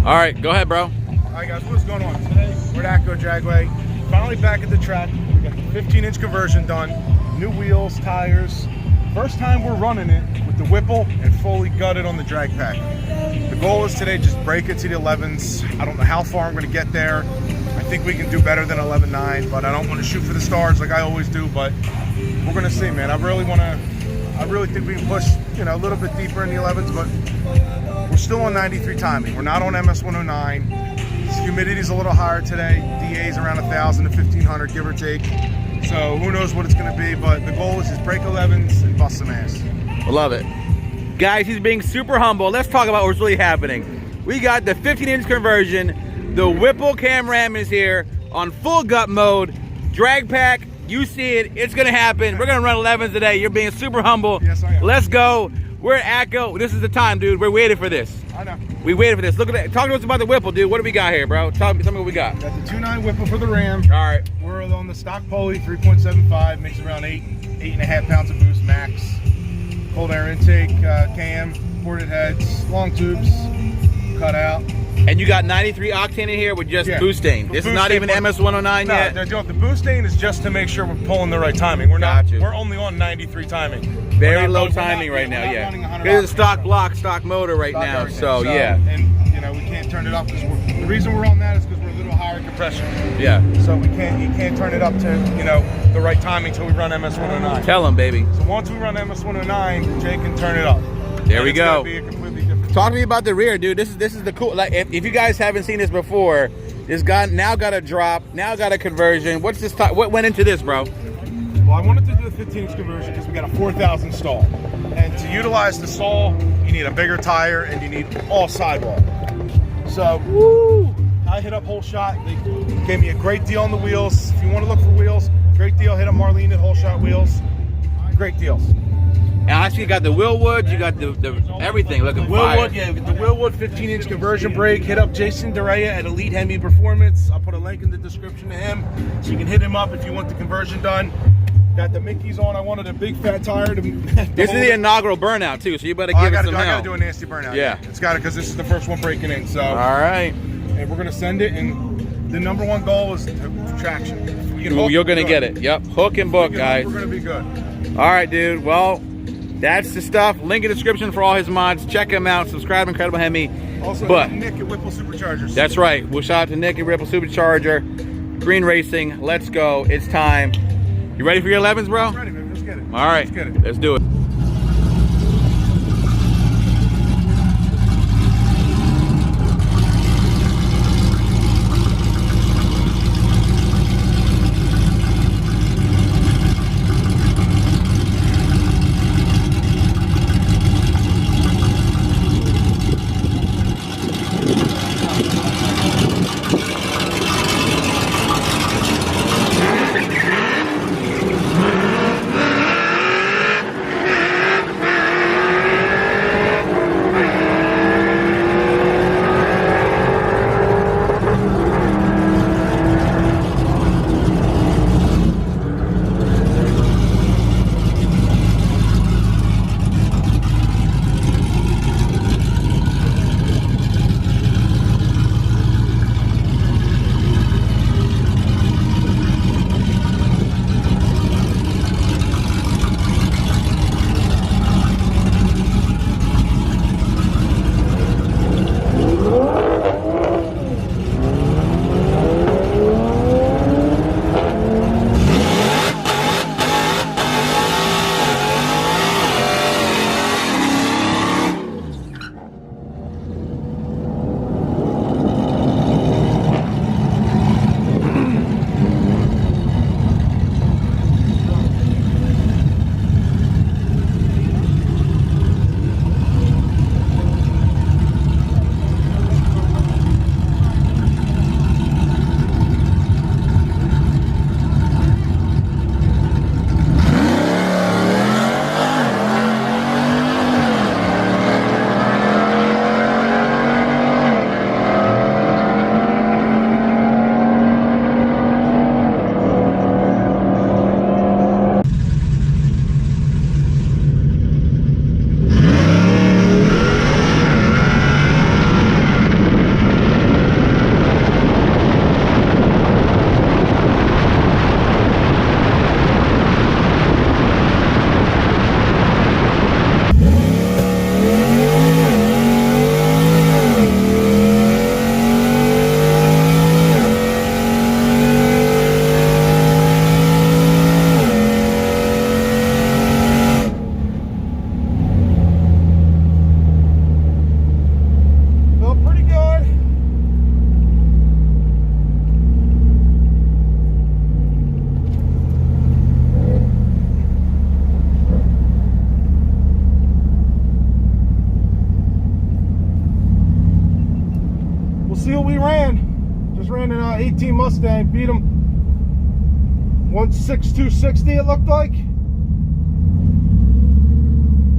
All right, go ahead, bro. All right, guys, what's going on today? We're at Atco Dragway. Finally back at the track. We got the 15-inch conversion done. New wheels, tires. First time we're running it with the Whipple and fully gutted on the drag pack. The goal is today just break it to the 11s. I don't know how far I'm going to get there. I think we can do better than 11.9, but I don't want to shoot for the stars like I always do. But we're going to see, man. I really think we can push, you know, a little bit deeper in the 11s, but we're still on 93 timing. We're not on MS-109. Humidity's a little higher today. DA's around 1,000 to 1,500, give or take. So who knows what it's going to be, but the goal is just break 11s and bust some ass. I love it. Guys, he's being super humble. Let's talk about what's really happening. We got the 15-inch conversion. The Whipple Cam Ram is here on full gut mode. Drag pack, you see it. It's going to happen. We're going to run 11s today. You're being super humble. Yes, I am. Let's go. We're at Atco. This is the time, dude. We're waiting for this. I know. We waited for this. Look at that. Talk to us about the Whipple, dude. What do we got here, bro? Tell me what we got. Got the 2.9 Whipple for the Ram. All right. We're on the stock pulley, 3.75, makes around 8.5 pounds of boost max. Cold air intake, cam, ported heads, long tubes, cut out. And you got 93 octane in here with just boosting. This is not even MS-109 yet? No, the boosting is just to make sure we're pulling the right timing. We're only on 93 timing. Very low timing right now, yeah. This is stock block, stock motor right now, so yeah. And you know, we can't turn it up because the reason we're on that is because we're a little higher compression. Yeah. So you can't turn it up to, you know, the right timing until we run MS-109. Tell them, baby. So once we run MS-109, Jay can turn it up. There we go. Be a completely different. Talk to me about the rear, dude. This is the cool. Like, if you guys haven't seen this before, this guy now got a drop, now got a conversion. What's this? What went into this, bro? Well, I wanted to do the 15-inch conversion because we got a 4,000 stall, and to utilize the stall, you need a bigger tire and you need all sidewall. So, I hit up Holeshot. They gave me a great deal on the wheels. If you want to look for wheels, great deal. Hit up Marlene at Holeshot Wheels. Great deals. And I see you got the Willwood, you got the everything looking Willwood, fire. yeah, the Willwood 15-inch conversion brake. Hit up Jason Derea at Elitehemiperformance. I'll put a link in the description to him, so you can hit him up if you want the conversion done. Got the Mickey's on. I wanted a big fat tire. This is the inaugural burnout too, so you better give it some I hell. gotta do a nasty burnout. Yeah. It's got it because this is the first one breaking in. So. All right. And we're gonna send it, and the number one goal is traction. You're gonna get it. Yep. Hook and book, guys. We're gonna be good. All right, dude. Well, that's the stuff. Link in the description for all his mods. Check him out. Subscribe to Incredible Hemi. Also, Nick at Whipple Superchargers. That's right. We'll shout out to Nick at Whipple Supercharger. Greene Racing. Let's go. It's time. You ready for your 11s, bro? I'm ready, man. Let's get it. All right. Let's get it. Let's do it. ran an 18 Mustang, beat him 16260 it looked like.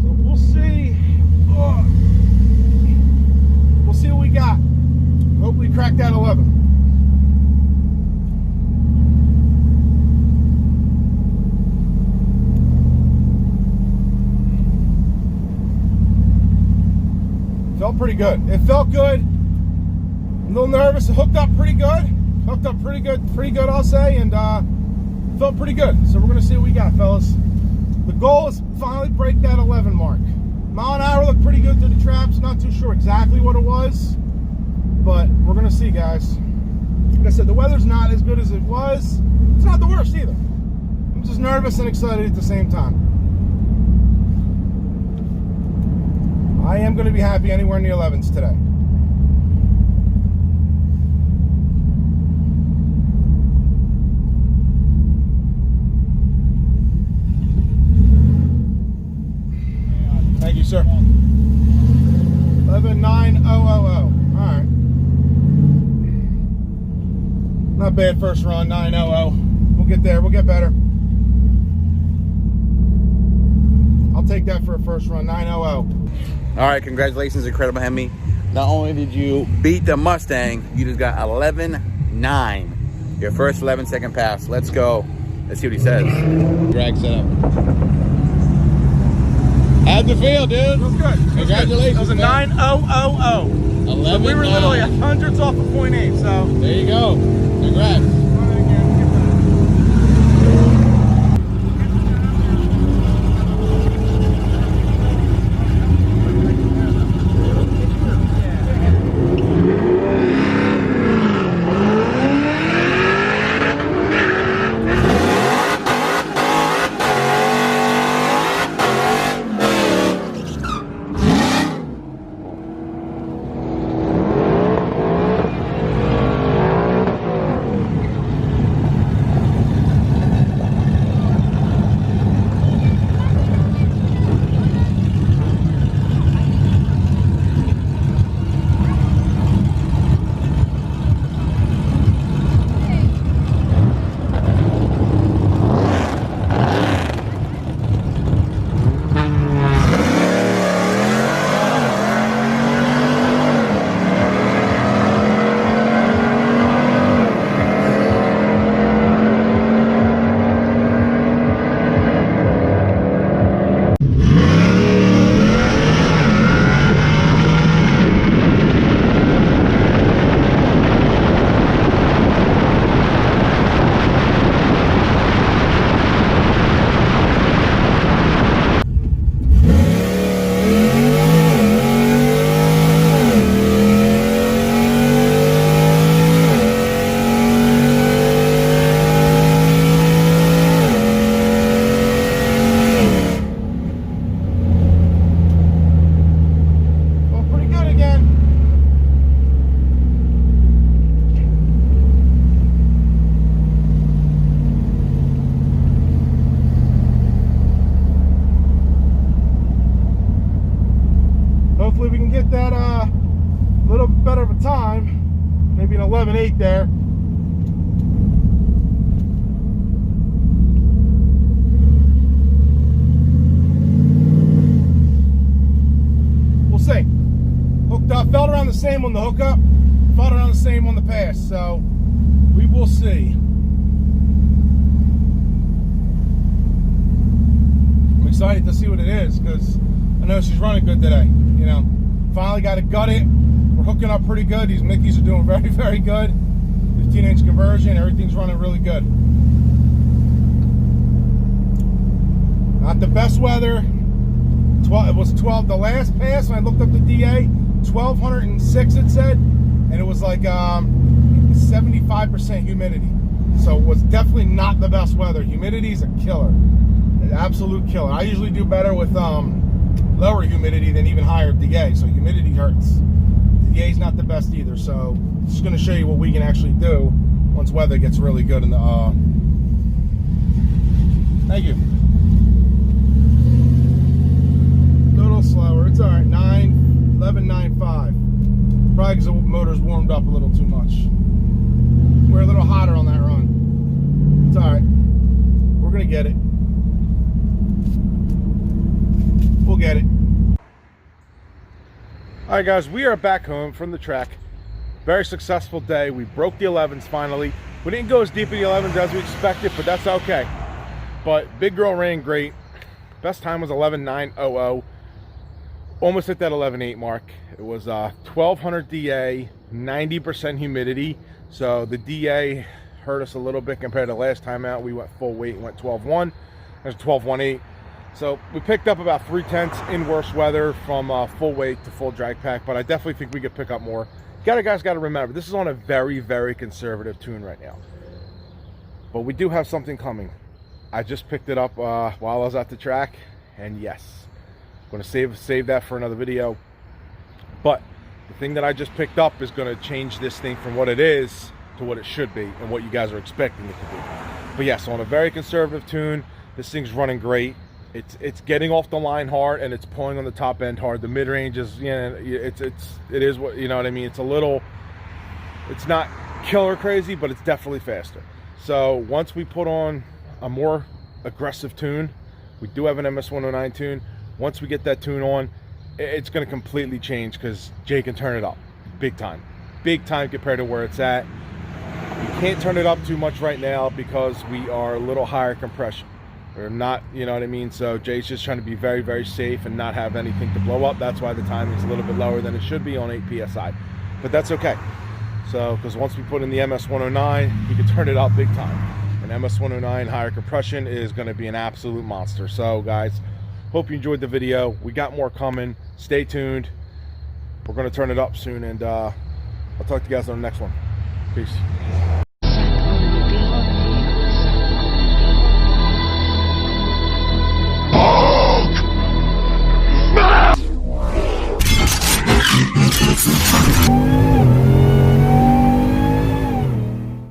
So we'll see. Oh. We'll see what we got. Hopefully crack that 11. Felt pretty good. It felt good. A little nervous. It hooked up pretty good. Hooked up pretty good, I'll say, and felt pretty good. So we're gonna see what we got, fellas. The goal is finally break that 11 mark. Mile an hour looked pretty good through the traps. Not too sure exactly what it was, but we're gonna see, guys. Like I said, the weather's not as good as it was. It's not the worst either. I'm just nervous and excited at the same time. I am going to be happy anywhere in the 11s today. Thank you, sir. 119000. All right. Not bad first run, 900. We'll get there. We'll get better. I'll take that for a first run, 900. All right, congratulations, Incredible Hemi. Not only did you beat the Mustang, you just got 11.9. Your first 11-second pass. Let's go. Let's see what he says. Drag setup. How'd you feel, dude? It was good. Congratulations. It was a 900. 11. So we were literally hundredths off of 0.8. So there you go. Congrats. Hopefully we can get that little bit better of a time, maybe an 11.8 there. We'll see. Hooked up, felt around the same on the hookup, felt around the same on the pass, so we will see. I'm excited to see what it is because I know she's running good today. You know, finally got to gut it. We're hooking up pretty good. These Mickeys are doing very, very good. 15-inch conversion. Everything's running really good. Not the best weather. It was 12. The last pass, when I looked up the DA, 1206 it said, and it was like 75% humidity. So it was definitely not the best weather. Humidity's a killer. An absolute killer. I usually do better with lower humidity than even higher DA, so humidity hurts. DA is not the best either, so just going to show you what we can actually do once weather gets really good in the thank you. A little slower, it's all right. 11.95. Probably because the motor's warmed up a little too much. All right, guys, we are back home from the track. Very successful day. We broke the 11s finally. We didn't go as deep in the 11s as we expected, but that's okay. But big girl ran great. Best time was 11.900. Almost hit that 11.8 mark. It was 1200 DA, 90% humidity. So the DA hurt us a little bit compared to last time out. We went full weight, went 12.1. There's 12.18. So we picked up about 0.3 in worse weather from full weight to full drag pack, but I definitely think we could pick up more. Guys got to remember, this is on a very, very conservative tune right now. But we do have something coming. I just picked it up while I was at the track, and yes, I'm going to save that for another video. But the thing that I just picked up is going to change this thing from what it is to what it should be and what you guys are expecting it to be. But yes, on a very conservative tune, this thing's running great. It's getting off the line hard, and it's pulling on the top end hard. The mid range is, you know, it is what, you know what I mean. It's not killer crazy, but it's definitely faster. So once we put on a more aggressive tune, we do have an MS-109 tune. Once we get that tune on, it's going to completely change because Jay can turn it up big time compared to where it's at. We can't turn it up too much right now because we are a little higher compression. We're not, you know what I mean? So Jay's just trying to be very, very safe and not have anything to blow up. That's why the timing is a little bit lower than it should be on 8 PSI. But that's okay. So, because once we put in the MS-109, you can turn it up big time. And MS-109 higher compression is going to be an absolute monster. So, guys, hope you enjoyed the video. We got more coming. Stay tuned. We're going to turn it up soon. And I'll talk to you guys on the next one. Peace.